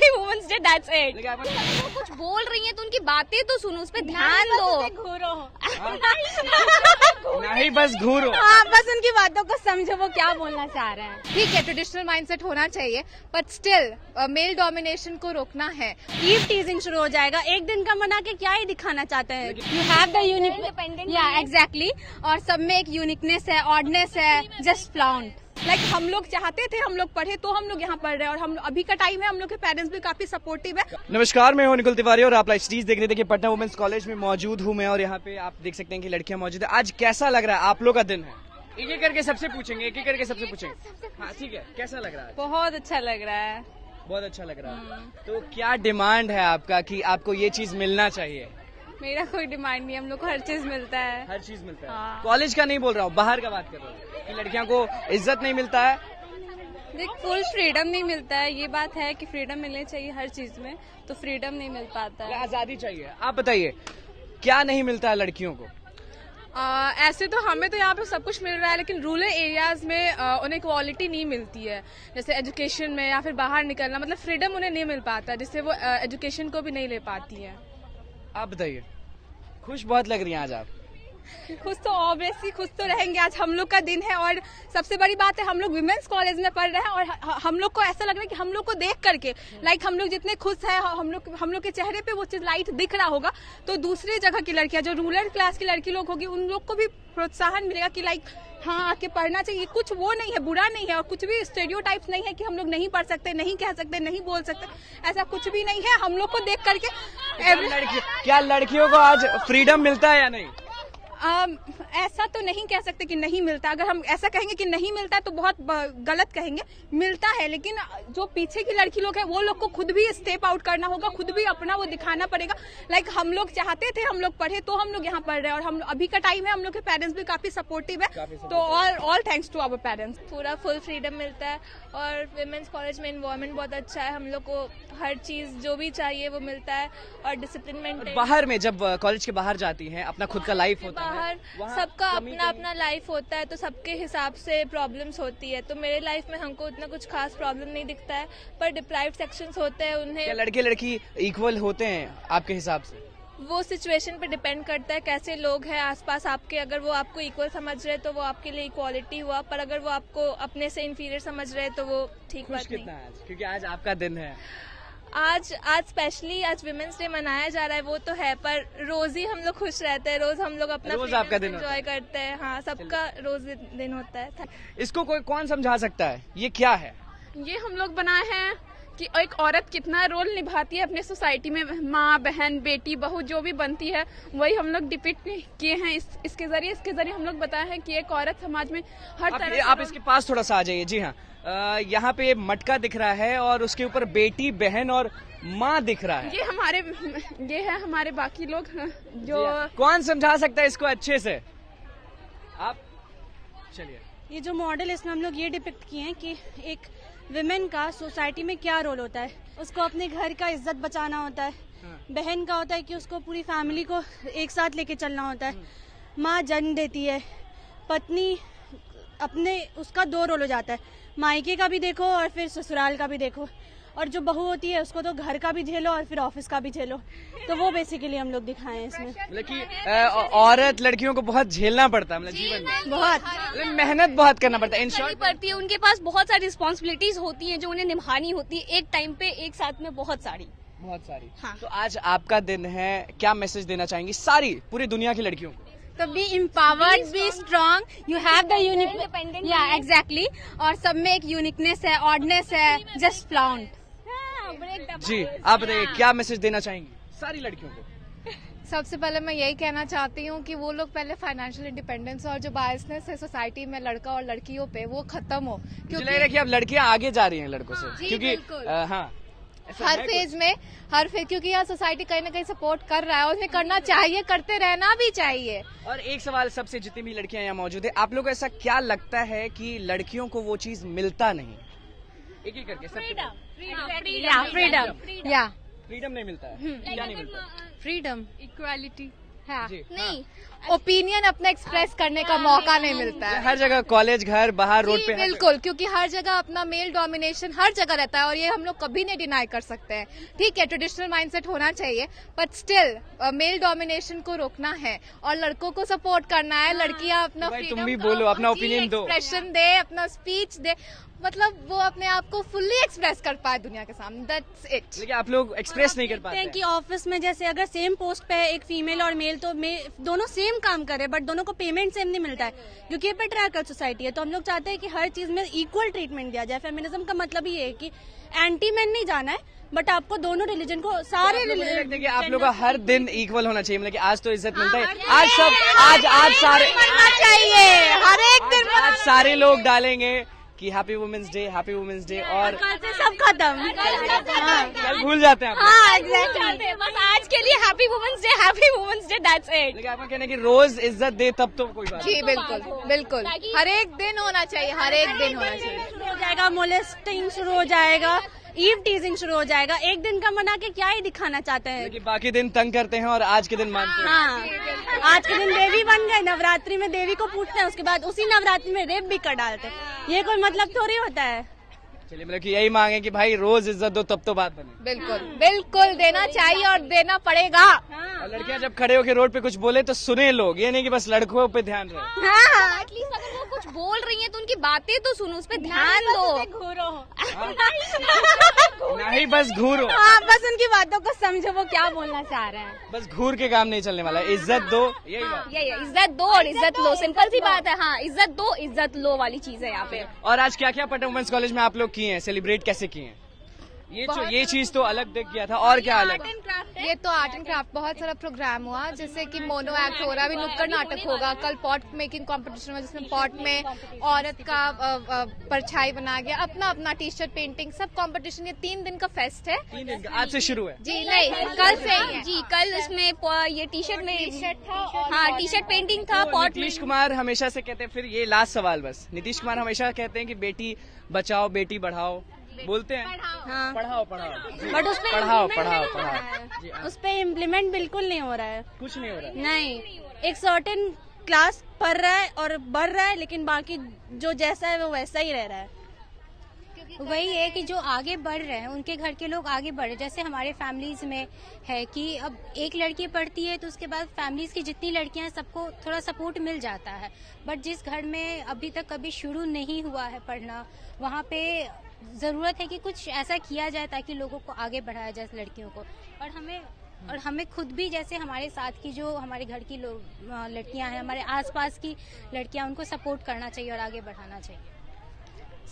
Happy women's day, that's it. वो कुछ बोल रही हैं तो उनकी बातें तो सुनो, उस पर ध्यान दो। नहीं बस घूरो। हाँ, बस उनकी बातों को समझो, वो क्या बोलना चाह रहे हैं। ठीक है, ट्रेडिशनल माइंडसेट होना चाहिए, बट स्टिल मेल डोमिनेशन को रोकना है। ईव टीजिंग शुरू हो जाएगा। एक दिन का मना के क्या ही दिखाना चाहते हैं? यू हैव द यूनिक, या एग्जैक्टली, और सब में एक यूनिकनेस है, ऑडनेस है, जस्ट फ्लाउंट। लाइक हम लोग चाहते थे, हम लोग पढ़े तो हम लोग यहाँ पढ़ रहे हैं, और हम अभी का टाइम है, हम लोग के पेरेंट्स भी काफी सपोर्टिव है। नमस्कार, मैं हूं निकुल तिवारी और आप लाइव स्ट्रीज देख रहे थे कि पटना वुमेन्स कॉलेज में मौजूद हूं मैं, और यहाँ पे आप देख सकते हैं कि लड़कियां मौजूद है। आज कैसा लग रहा है? आप लोग का दिन है, एक एक करके सबसे पूछेंगे, एक एक करके सबसे पूछेंगे। हाँ ठीक है, कैसा लग रहा है? बहुत अच्छा लग रहा है। बहुत अच्छा लग रहा है। तो क्या डिमांड है आपका कि आपको ये चीज मिलना चाहिए? मेरा कोई डिमांड नहीं, हम लोग को हर चीज मिलता है। हर चीज मिलता है। हाँ। कॉलेज का नहीं बोल रहा हूँ, बाहर का बात कर रहा हूँ कि लड़कियों को इज्जत नहीं मिलता है। देख, फुल फ्रीडम नहीं मिलता है, ये बात है कि फ्रीडम मिलनी चाहिए हर चीज में, तो फ्रीडम नहीं मिल पाता है। आजादी चाहिए। आप बताइए क्या नहीं मिलता है लड़कियों को? ऐसे तो हमें तो यहाँ पे सब कुछ मिल रहा है, लेकिन रूरल एरियाज में उन्हें इक्वालिटी नहीं मिलती है। जैसे एजुकेशन में या फिर बाहर निकलना, मतलब फ्रीडम उन्हें नहीं मिल पाता, जिससे वो एजुकेशन को भी नहीं ले पाती है। आप बताइए, खुश बहुत लग रही हैं आज आप। खुश तो ऑब्वियसली खुश तो रहेंगे, आज हम लोग का दिन है, और सबसे बड़ी बात है हम लोग विमेंस कॉलेज में पढ़ रहे हैं, और हम लोग को ऐसा लग रहा है कि हम लोग को देख करके, लाइक हम लोग जितने खुश हैं, हम लोग के चेहरे पे वो चीज लाइट दिख रहा होगा, तो दूसरी जगह की लड़कियां, जो रूरल क्लास की लड़की लोग होगी, उन लोग को भी प्रोत्साहन मिलेगा कि लाइक हाँ आके पढ़ना चाहिए। कुछ वो नहीं है, बुरा नहीं है, और कुछ भी स्टेरियोटाइप्स नहीं है कि हम लोग नहीं पढ़ सकते, नहीं कह सकते, नहीं बोल सकते, ऐसा कुछ भी नहीं है। हम लोग को देख करके क्या लड़कियों को आज फ्रीडम मिलता है या नहीं? ऐसा तो नहीं कह सकते कि नहीं मिलता। अगर हम ऐसा कहेंगे कि नहीं मिलता है तो बहुत गलत कहेंगे। मिलता है, लेकिन जो पीछे की लड़की लोग हैं वो लोग को खुद भी स्टेप आउट करना होगा, खुद भी अपना वो दिखाना पड़ेगा। लाइक हम लोग चाहते थे, हम लोग पढ़े तो हम लोग यहाँ पढ़ रहे हैं, और हम अभी का टाइम है, हम लोग के पेरेंट्स भी काफी सपोर्टिव है, तो all thanks to our parents. पूरा फुल फ्रीडम मिलता है, और विमेंस कॉलेज में एनवायरनमेंट बहुत अच्छा है, हम लोग को हर चीज जो भी चाहिए वो मिलता है, और डिसिप्लिन मेंटेन। बाहर में जब कॉलेज के बाहर जाती हैं, अपना खुद का लाइफ होता है, बाहर सबका अपना अपना लाइफ होता है, तो सबके हिसाब से प्रॉब्लम्स होती है। तो मेरे लाइफ में हमको उतना कुछ खास प्रॉब्लम नहीं दिखता है, पर डिप्राइव्ड सेक्शंस होते हैं, उन्हें। क्या लड़के लड़की इक्वल होते हैं आपके हिसाब से? वो सिचुएशन पे डिपेंड करता है, कैसे लोग हैं आसपास आपके। अगर वो आपको इक्वल समझ रहे तो वो आपके लिए इक्वालिटी हुआ, पर अगर वो आपको अपने से इन्फीरियर समझ रहे तो वो ठीक बात नहीं। क्योंकि आज आपका दिन है। आज स्पेशली आज विमेंस डे मनाया जा रहा है, वो तो है, पर रोज ही हम लोग खुश रहते हैं, रोज हम लोग अपना रोज आपका दिन एंजॉय करते हैं। हाँ, सबका रोज दिन होता है। इसको कौन समझा सकता है, ये क्या है? ये हम लोग बनाए हैं कि एक औरत कितना रोल निभाती है अपने सोसाइटी में, माँ, बहन, बेटी, बहू जो भी बनती है, वही हम लोग डिपिक्ट किए हैं इसके जरिए हम लोग बताए हैं कि एक औरत समाज में हर तरह। आप इसके पास थोड़ा सा आ जाइए। जी हाँ, यहाँ पे मटका दिख रहा है और उसके ऊपर बेटी, बहन और माँ दिख रहा है। ये है हमारे बाकी लोग जो। कौन समझा सकता है इसको अच्छे से? आप चलिए। ये जो मॉडल है, इसमें हम लोग ये डिपिक्ट किए हैं कि एक विमेन का सोसाइटी में क्या रोल होता है। उसको अपने घर का इज्जत बचाना होता है, बहन का होता है कि उसको पूरी फैमिली को एक साथ लेके चलना होता है, माँ जन्म देती है, पत्नी अपने उसका 2 रोल हो जाता है, मायके का भी देखो और फिर ससुराल का भी देखो, और जो बहू होती है उसको तो घर का भी झेलो और फिर ऑफिस का भी झेलो। तो वो बेसिकली हम लोग दिखाए हैं इसमें। मतलब कि औरत लड़कियों को बहुत झेलना पड़ता है, मतलब जीवन में बहुत मेहनत बहुत करना पड़ता है। इन करनी पड़ती है, उनके पास बहुत सारी रिस्पॉन्सिबिलिटीज होती हैं जो उन्हें निभानी होती है एक टाइम पे, एक साथ में बहुत सारी। हाँ। तो आज आपका दिन है, क्या मैसेज देना चाहेंगी सारी पूरी दुनिया की लड़कियों को? तो B empowered, B strong, you have the unique, या एग्जैक्टली, और सब में एक यूनिकनेस है, ऑडनेस है, जस्ट फ्लाउंट। जी, आप बताइए क्या मैसेज देना चाहेंगी सारी लड़कियों को? सबसे पहले मैं यही कहना चाहती हूँ कि वो लोग पहले फाइनेंशियल इंडिपेंडेंस और जो बायसनेस है सोसाइटी में लड़का और लड़कियों पे, वो खत्म हो। मुझे लग रहा है कि अब लड़कियां आगे जा रही हैं लड़कों से, क्योंकि हाँ हर फेज में क्योंकि यार सोसाइटी कहीं ना कहीं सपोर्ट कर रहा है, और उन्हें करना चाहिए, करते रहना भी चाहिए। और एक सवाल सबसे, जितनी भी लड़कियां यहाँ मौजूद है, आप लोग को ऐसा क्या लगता है कि लड़कियों को वो चीज मिलता नहीं? एक ही करके फ्रीडम फ्रीडम नहीं मिलता है। क्या नहीं मिलता? फ्रीडम, इक्वालिटी, हाँ, जी। नहीं ओपिनियन अपना एक्सप्रेस करने का मौका नहीं मिलता है। हर जगह कॉलेज, घर, बाहर, रोड जी, पे, हर बिल्कुल, क्योंकि हर जगह अपना मेल डोमिनेशन हर जगह रहता है और ये हम लोग कभी नहीं डिनाई कर सकते हैं। ठीक है, ट्रेडिशनल माइंडसेट होना चाहिए, बट स्टिल मेल डोमिनेशन को रोकना है और लड़कों को सपोर्ट करना है। लड़कियां अपना भाई, तुम freedom भी का बोलो, अपना opinion दो। एक्सप्रेशन दे, अपना स्पीच दे, मतलब वो अपने आप को फुल्ली एक्सप्रेस कर पाए दुनिया के सामने। That's it. लेकिन आप लोग एक्सप्रेस नहीं कर पाते हैं कि ऑफिस में जैसे अगर सेम पोस्ट पे है एक फीमेल और मेल, तो दोनों सेम काम कर रहे हैं बट दोनों को पेमेंट सेम नहीं मिलता है, क्योंकि ये पेट्रियार्कल सोसाइटी है। तो हम लोग चाहते हैं कि हर चीज में इक्वल ट्रीटमेंट दिया जाए। फेमिनिज्म का मतलब ही है कि एंटी मैन नहीं जाना है, बट आपको दोनों रिलीजन को सारे मुझे लगता है कि आप लोग का हर दिन इक्वल होना चाहिए। मतलब कि आज तो इज्जत मिलता है, आज सब आज सारे चाहिए हर एक दिन। आज सारे लोग डालेंगे कि happy women's day, happy women's day, और कल से सब खत्म। कल भूल जाते हैं आप लोग। हाँ, एग्जैक्टली। बस आज के लिए happy women's day, that's it. लेकिन आपका कहना है कि रोज इज्जत दे तब तो कोई बात जी बिल्कुल बिल्कुल, हर एक दिन होना चाहिए, हर एक दिन होना चाहिए। शुरू हो जाएगा, मोलेस्टिंग शुरू हो जाएगा, ईव टीजिंग शुरू हो जाएगा। एक दिन का मना के क्या ही दिखाना चाहते हैं। लेकिन बाकी दिन तंग करते हैं और आज के दिन मानते हैं। हाँ, आज के दिन देवी बन गए, नवरात्रि में देवी को पूछते हैं, उसके बाद उसी नवरात्रि में रेप भी कर डालते हैं। ये कोई मतलब थोड़ी होता है। चलिए, मतलब कि यही मांगे कि भाई रोज इज्जत दो तब तो बात बने। बिल्कुल बिल्कुल, देना चाहिए और देना पड़ेगा। और लड़कियां जब खड़े होकर रोड पे कुछ बोले तो सुने लोग, ये नहीं कि बस लड़कों पे ध्यान रहे। हाँ, एटलीस्ट अगर वो कुछ बोल रही है तो उनकी बातें तो सुनो, उस पर ध्यान दो। नहीं बस घूरो, हाँ, बस उनकी बातों को समझो, वो क्या बोलना चाह रहे हैं। बस घूर के काम नहीं चलने वाला। इज्जत दो, यही बात। ये इज्जत दो और इज्जत लो, सिंपल सी बात है। हाँ, इज्जत दो इज्जत लो वाली चीज है यहाँ पे। और आज क्या क्या पटना वुमेन्स कॉलेज में आप लोग किए हैं, सेलिब्रेट कैसे किए हैं? ये चीज तो अलग दिख गया था, और क्या अलग? ये तो आर्ट एंड क्राफ्ट बहुत सारा प्रोग्राम हुआ, जैसे कि मोनो एक्ट हो रहा है, अभी नुक्कड़ नाटक होगा, कल पॉट मेकिंग कंपटीशन हुआ जिसमें पॉट में औरत का परछाई बना गया, अपना अपना टी शर्ट पेंटिंग सब कंपटीशन। ये 3 दिन का फेस्ट है। 3 दिन का, आज से शुरू है। जी नहीं, कल से ही है। जी, कल इसमें ये टी शर्ट में था। हाँ, टी शर्ट पेंटिंग था, तो पॉट नीतीश कुमार हमेशा से कहते हैं, फिर ये लास्ट सवाल बस, नीतीश कुमार हमेशा कहते हैं कि बेटी बचाओ बेटी बढ़ाओ, बोलते हैं हाँ, पढ़ाओ बट उस पे पढ़ाओ। उस पे इम्प्लीमेंट बिल्कुल नहीं हो रहा है। कुछ नहीं हो रहा है। नहीं, एक सर्टेन क्लास पढ़ रहा है और बढ़ रहा है, लेकिन बाकी जो जैसा है वो वैसा ही रह रहा है। वही है कि जो आगे बढ़ रहे हैं उनके घर के लोग आगे बढ़े। जैसे हमारे फैमिलीज में है कि अब एक लड़की पढ़ती है तो उसके बाद फैमिलीज की जितनी लड़कियां हैं सबको थोड़ा सपोर्ट मिल जाता है, बट जिस घर में अभी तक कभी शुरू नहीं हुआ है पढ़ना, वहाँ पे जरूरत है कि कुछ ऐसा किया जाए ताकि लोगों को आगे बढ़ाया जाए लड़कियों को। और हमें खुद भी, जैसे हमारे साथ की जो हमारे घर की लड़कियां हैं, हमारे आसपास की लड़कियां, उनको सपोर्ट करना चाहिए और आगे बढ़ाना चाहिए।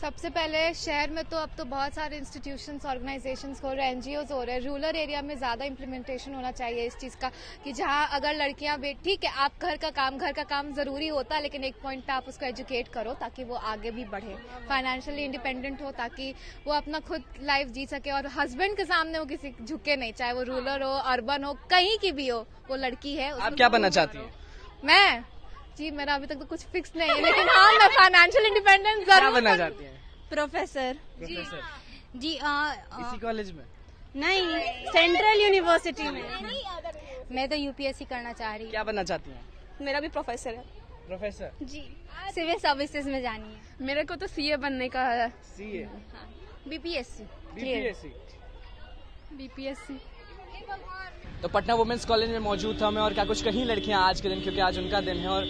सबसे पहले शहर में तो अब तो बहुत सारे इंस्टीट्यूशंस ऑर्गेनाइजेशंस हो रहे हैं, एनजीओज हो रहे हैं। रूरल एरिया में ज़्यादा इम्प्लीमेंटेशन होना चाहिए इस चीज़ का, कि जहाँ अगर लड़कियाँ ठीक है, आप घर का काम ज़रूरी होता है, लेकिन एक पॉइंट पे आप उसको एजुकेट करो ताकि वो आगे भी बढ़े, फाइनेंशियली इंडिपेंडेंट हो, ताकि वो अपना खुद लाइफ जी सके और हस्बैंड के सामने वो किसी झुके नहीं, चाहे वो रूरल हो, अर्बन हो, कहीं की भी हो, वो लड़की है। आप क्या बनना चाहती हैं? मैं जी, मेरा अभी तक तो कुछ फिक्स नहीं है, लेकिन हाँ, मैं फाइनेंशियल इंडिपेंडेंस क्या जरूर बनना चाहती हैं? प्रोफेसर जी इसी कॉलेज में? नहीं, सेंट्रल यूनिवर्सिटी में। मैं तो यूपीएससी करना चाह रही हूँ। क्या बनना चाहती हैं? मेरा भी प्रोफेसर है प्रोफेसर? जी, सिविल सर्विसेज में जानी है। मेरे को तो सीए बनने का है। सीए? बीपीएससी। बीपीएससी? तो पटना वुमेन्स कॉलेज में मौजूद था मैं, और क्या कुछ कहीं लड़कियां आज के दिन, क्योंकि आज उनका दिन है, और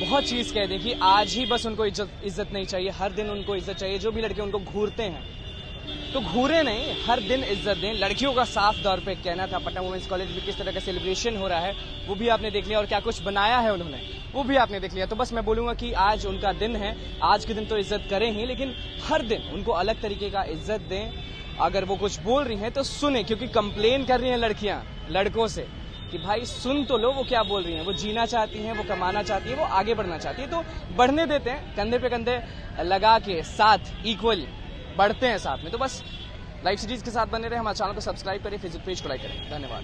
बहुत चीज़ कह दें कि आज ही बस उनको इज्जत नहीं चाहिए, हर दिन उनको इज्जत चाहिए। जो भी लड़के उनको घूरते हैं तो घूरे नहीं, हर दिन इज्जत दें। लड़कियों का साफ तौर पे कहना था। पटना वुमेन्स कॉलेज में किस तरह का सेलिब्रेशन हो रहा है वो भी आपने देख लिया, और क्या कुछ बनाया है उन्होंने वो भी आपने देख लिया। तो बस मैं बोलूंगा कि आज उनका दिन है, आज के दिन तो इज्जत करें ही, लेकिन हर दिन उनको अलग तरीके का इज्जत दें। अगर वो कुछ बोल रही हैं तो सुने, क्योंकि कंप्लेन कर रही हैं लड़कियां लड़कों से कि भाई सुन तो लो वो क्या बोल रही हैं। वो जीना चाहती हैं, वो कमाना चाहती है, वो आगे बढ़ना चाहती है, तो बढ़ने देते हैं, कंधे पे कंधे लगा के साथ इक्वल बढ़ते हैं साथ में। तो बस लाइव सीरीज के साथ बने रहे, हमारे चैनल को सब्सक्राइब करें, फेसबुक पेज को लाइक करें। धन्यवाद।